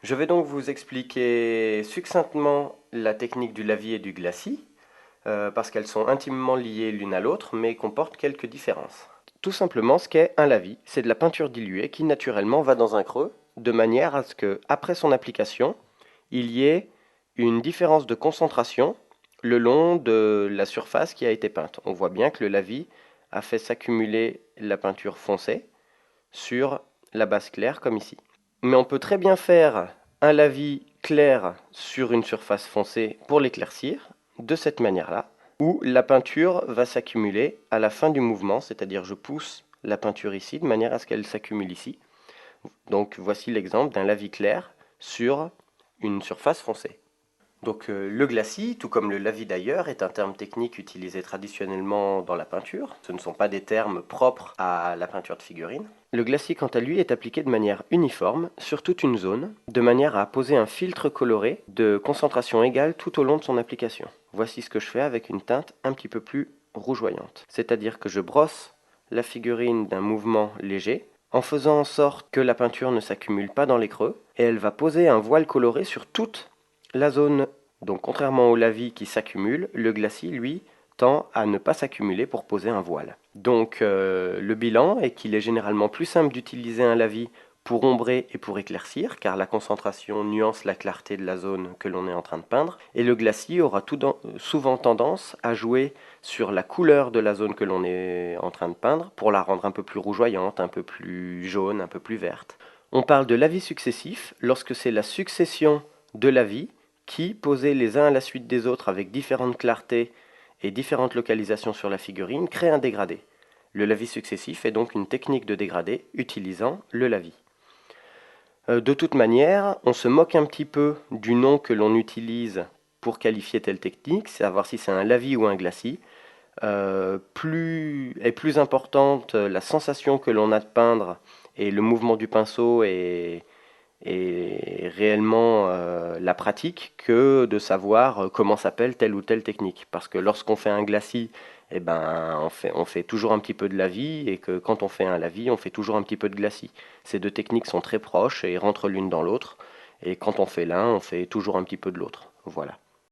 Je vais donc vous expliquer succinctement la technique du lavis et du glacis, parce qu'elles sont intimement liées l'une à l'autre, mais comportent quelques différences. Tout simplement, ce qu'est un lavis, c'est de la peinture diluée qui naturellement va dans un creux, de manière à ce que, après son application, il y ait une différence de concentration le long de la surface qui a été peinte. On voit bien que le lavis a fait s'accumuler la peinture foncée sur la base claire, comme ici. Mais on peut très bien faire un lavis clair sur une surface foncée pour l'éclaircir, de cette manière-là, où la peinture va s'accumuler à la fin du mouvement, c'est-à-dire je pousse la peinture ici de manière à ce qu'elle s'accumule ici. Donc voici l'exemple d'un lavis clair sur une surface foncée. Donc le glacis, tout comme le lavis d'ailleurs, est un terme technique utilisé traditionnellement dans la peinture. Ce ne sont pas des termes propres à la peinture de figurines. Le glacis, quant à lui, est appliqué de manière uniforme sur toute une zone, de manière à poser un filtre coloré de concentration égale tout au long de son application. Voici ce que je fais avec une teinte un petit peu plus rougeoyante. C'est-à-dire que je brosse la figurine d'un mouvement léger, en faisant en sorte que la peinture ne s'accumule pas dans les creux, et elle va poser un voile coloré sur toute la zone. Donc contrairement au lavis qui s'accumule, le glacis, lui, tend à ne pas s'accumuler pour poser un voile. Donc le bilan est qu'il est généralement plus simple d'utiliser un lavis pour ombrer et pour éclaircir, car la concentration nuance la clarté de la zone que l'on est en train de peindre, et le glacis aura souvent tendance à jouer sur la couleur de la zone que l'on est en train de peindre, pour la rendre un peu plus rougeoyante, un peu plus jaune, un peu plus verte. On parle de lavis successif lorsque c'est la succession de lavis qui, posés les uns à la suite des autres avec différentes clartés et différentes localisations sur la figurine, crée un dégradé. Le lavis successif est donc une technique de dégradé utilisant le lavis. De toute manière, on se moque un petit peu du nom que l'on utilise pour qualifier telle technique, savoir si c'est un lavis ou un glacis. Plus importante la sensation que l'on a de peindre et le mouvement du pinceau et réellement la pratique que de savoir comment s'appelle telle ou telle technique. Parce que lorsqu'on fait un glacis, eh ben, on fait toujours un petit peu de lavis, et que quand on fait un lavis, on fait toujours un petit peu de glacis. Ces deux techniques sont très proches et rentrent l'une dans l'autre, et quand on fait l'un, on fait toujours un petit peu de l'autre. Voilà.